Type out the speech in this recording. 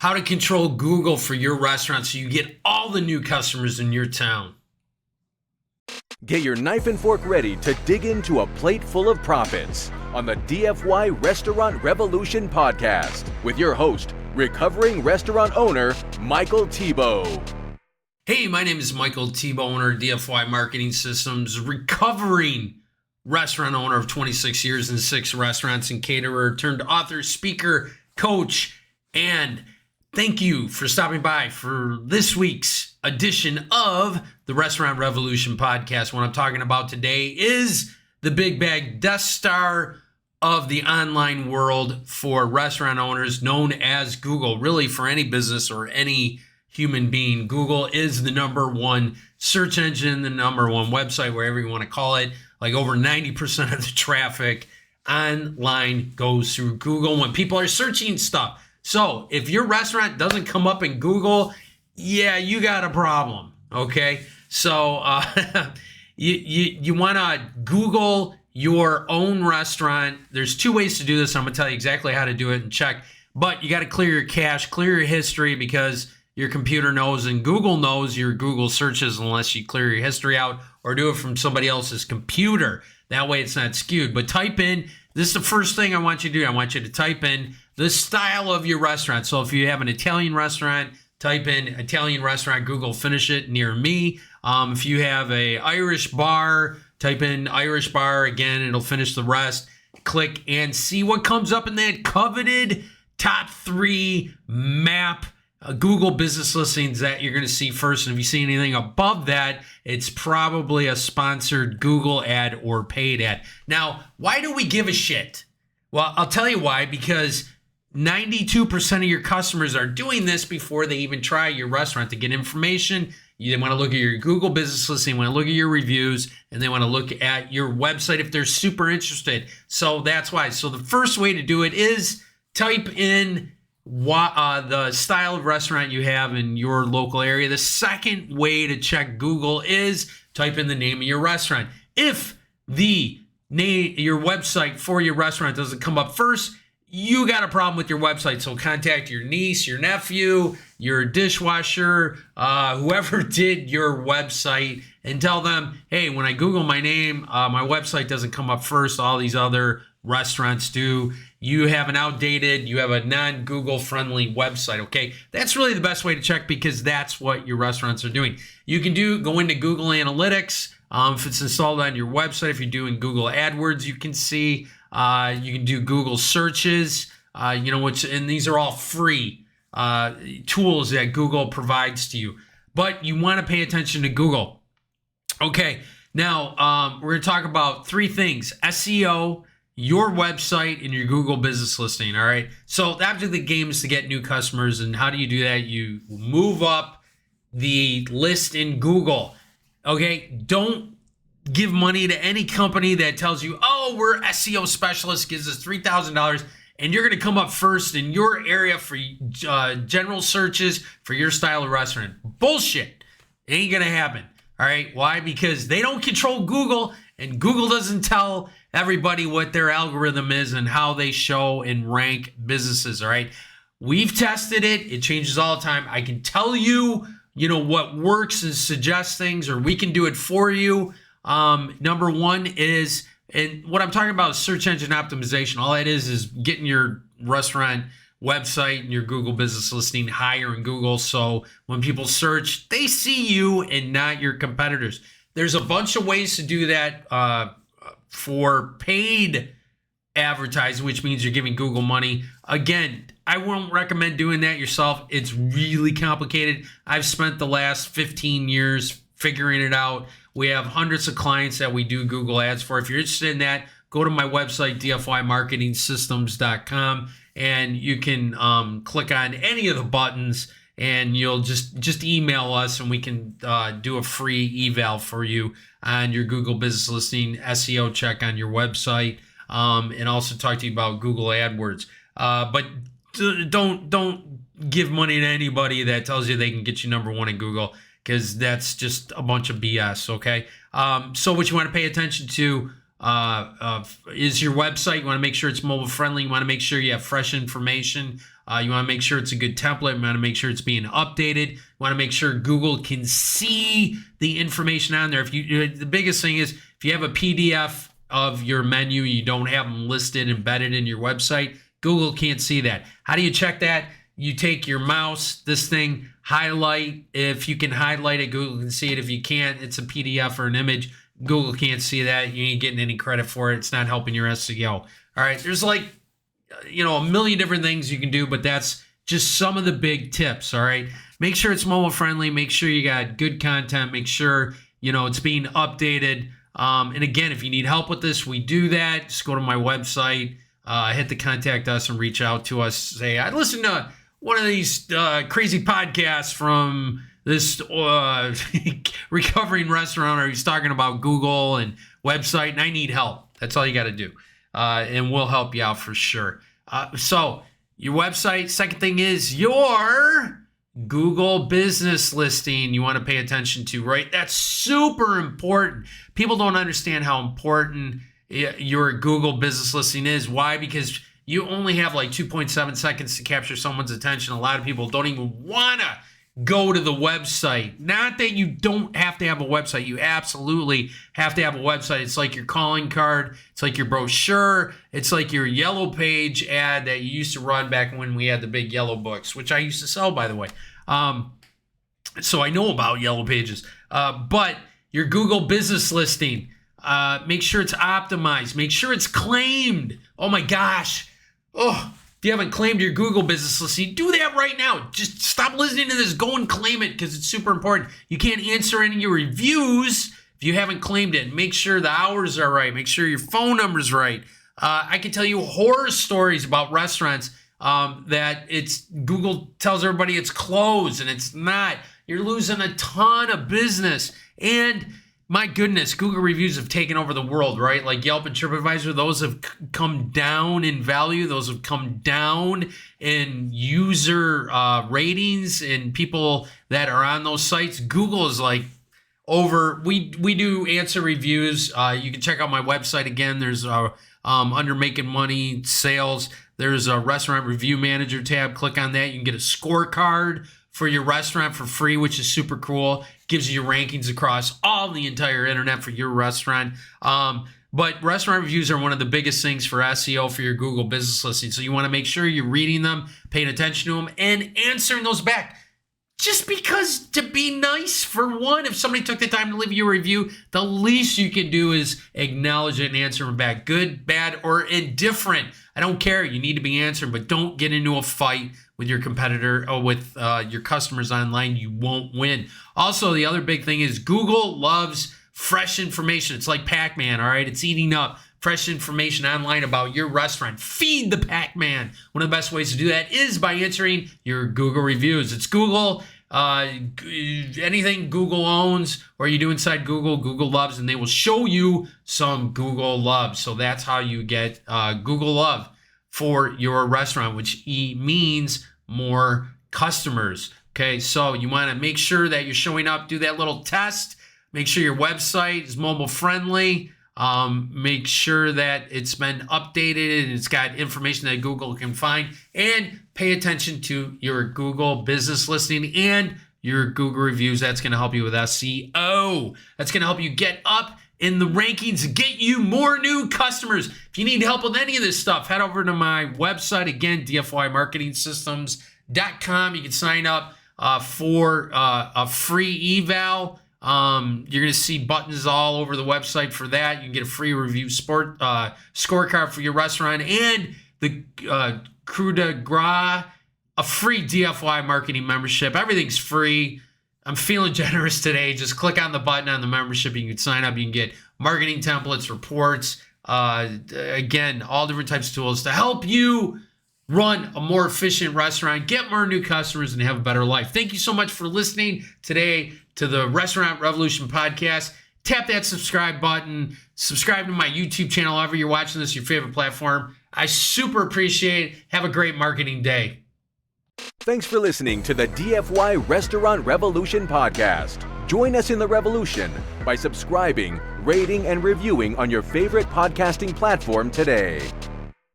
how to control Google for your restaurant so you get all the new customers in your town. Get your knife and fork ready to dig into a plate full of profits on the DFY Restaurant Revolution podcast with your host, recovering restaurant owner, Michael Thibault. Hey, my name is Michael Thibault, owner of DFY Marketing Systems, recovering restaurant owner of 26 years in 6 restaurants and caterer, turned author, speaker, coach, and thank you for stopping by for this week's edition of the Restaurant Revolution podcast. What I'm talking about today is the big bag Death Star of the online world for restaurant owners, known as Google. Really, for any business or any human being, Google is the number one search engine, the number one website, wherever you want to call it. Like over 90% of the traffic online goes through Google when people are searching stuff. So if your restaurant doesn't come up in Google, yeah, you got a problem, okay? So you want to Google your own restaurant. There's 2 ways to do this. I'm going to tell you exactly how to do it and check. But you got to clear your cache, clear your history, because your computer knows and Google knows your Google searches unless you clear your history out or do it from somebody else's computer. That way it's not skewed. But type in, this is the first thing I want you to do. I want you to type in the style of your restaurant. So if you have an Italian restaurant, type in Italian restaurant, Google, finish it near me. If you have a Irish bar, type in Irish bar. Again, it'll finish the rest. Click and see what comes up in that coveted top 3 map Google business listings that you're going to see first. And if you see anything above that, it's probably a sponsored Google ad or paid ad. Now, why do we give a shit? Well, I'll tell you why. Because 92% of your customers are doing this before they even try your restaurant to get information. You want to look at your Google business listing, want to look at your reviews, and they want to look at your website if they're super interested. So that's why. So the first way to do it is type in the style of restaurant you have in your local area. The second way to check Google is type in the name of your restaurant. If the name, your website for your restaurant doesn't come up first, you got a problem with your website. So contact your niece, your nephew, your dishwasher, whoever did your website, and tell them, hey, when I Google my name, my website doesn't come up first. All these other restaurants do. You have an outdated, you have a non-Google friendly website, okay? That's really the best way to check, because that's what your restaurants are doing. You can go into Google Analytics. If it's installed on your website, if you're doing Google AdWords, you can see. You can do Google searches, and these are all free tools that Google provides to you. But you want to pay attention to Google. Okay, now we're going to talk about 3 things: SEO, your website, and your Google business listing. All right. So the object of the game is to get new customers. And how do you do that? You move up the list in Google. Okay. Don't give money to any company that tells you, oh, we're SEO specialist, gives us $3,000, and you're going to come up first in your area for general searches for your style of restaurant. Bullshit. It ain't going to happen. All right. Why? Because they don't control Google, and Google doesn't tell everybody what their algorithm is and how they show and rank businesses. All right. We've tested it. It changes all the time. I can tell you, what works and suggest things, or we can do it for you. Number 1 is, and what I'm talking about is search engine optimization. All that is getting your restaurant website and your Google business listing higher in Google. So when people search, they see you and not your competitors. There's a bunch of ways to do that for paid advertising, which means you're giving Google money. Again, I won't recommend doing that yourself. It's really complicated. I've spent the last 15 years figuring it out. We have hundreds of clients that we do Google ads for. If you're interested in that, go to my website, dfymarketingsystems.com, and you can click on any of the buttons, and you'll just email us, and we can do a free eval for you on your Google business listing, SEO check on your website, and also talk to you about Google AdWords. But don't give money to anybody that tells you they can get you number 1 in Google, because that's just a bunch of BS, okay? So what you want to pay attention to is your website. You want to make sure it's mobile friendly. You want to make sure you have fresh information. You want to make sure it's a good template. You want to make sure it's being updated. You want to make sure Google can see the information on there. The biggest thing is if you have a PDF of your menu, you don't have them listed, embedded in your website, Google can't see that. How do you check that? You take your mouse, this thing, highlight. If you can highlight it, Google can see it. If you can't, it's a PDF or an image. Google can't see that. You ain't getting any credit for it. It's not helping your SEO. All right. There's a million different things you can do, but that's just some of the big tips. All right. Make sure it's mobile friendly. Make sure you got good content. Make sure, it's being updated. And again, if you need help with this, we do that. Just go to my website, hit the contact us and reach out to us. Say, I listened to one of these crazy podcasts from this recovering restaurateur who's talking about Google and website, and I need help. That's all you got to do. And we'll help you out for sure. So your website. Second thing is your Google business listing you want to pay attention to, right? That's super important. People don't understand how important your Google business listing is. Why? Because you only have like 2.7 seconds to capture someone's attention. A lot of people don't even want to go to the website. Not that you don't have to have a website. You absolutely have to have a website. It's like your calling card. It's like your brochure. It's like your yellow page ad that you used to run back when we had the big yellow books, which I used to sell, by the way. So I know about yellow pages. But your Google business listing, make sure it's optimized. Make sure it's claimed. Oh my gosh. Oh, if you haven't claimed your Google business listing, do that right now. Just stop listening to this. Go and claim it because it's super important. You can't answer any of your reviews if you haven't claimed it. Make sure the hours are right. Make sure your phone number's right. I can tell you horror stories about restaurants that Google tells everybody it's closed and it's not. You're losing a ton of business. And my goodness, Google reviews have taken over the world, right? Like Yelp and TripAdvisor, those have come down in value. Those have come down in user ratings and people that are on those sites. Google is like over. We do answer reviews. You can check out my website again. There's under Making Money Sales. There's a Restaurant Review Manager tab. Click on that. You can get a scorecard for your restaurant for free, which is super cool. Gives you your rankings across all the entire internet for your restaurant. But restaurant reviews are one of the biggest things for SEO for your Google business listing. So you want to make sure you're reading them, paying attention to them, and answering those back. Just because to be nice, for one, if somebody took the time to leave you a review, the least you can do is acknowledge it and answer them back. Good, bad, or indifferent. I don't care. You need to be answered, but don't get into a fight with your competitor or with your customers online. You won't win. Also, the other big thing is Google loves fresh information. It's like Pac-Man, all right? It's eating up fresh information online about your restaurant. Feed the Pac-Man. One of the best ways to do that is by answering your Google reviews. It's Google. Anything Google owns or you do inside Google, Google loves, and they will show you some Google love. So that's how you get Google love for your restaurant, which means more customers. Okay, so you want to make sure that you're showing up, do that little test, make sure your website is mobile friendly, make sure that it's been updated and it's got information that Google can find, and pay attention to your Google business listing and your Google reviews. That's going to help you with SEO. That's going to help you get up in the rankings and get you more new customers. If you need help with any of this stuff, head over to my website. Again, dfymarketingsystems.com. You can sign up for a free eval. You're going to see buttons all over the website for that. You can get a free review scorecard for your restaurant and the coup de grace, a free DFY marketing membership. Everything's free. I'm feeling generous today. Just click on the button on the membership. You can sign up. You can get marketing templates, reports, again, all different types of tools to help you run a more efficient restaurant, get more new customers, and have a better life. Thank you so much for listening today to the Restaurant Revolution podcast. Tap that subscribe button. Subscribe to my YouTube channel, however you're watching this, your favorite platform. I super appreciate it. Have a great marketing day. Thanks for listening to the DFY Restaurant Revolution podcast. Join us in the revolution by subscribing, rating, and reviewing on your favorite podcasting platform today.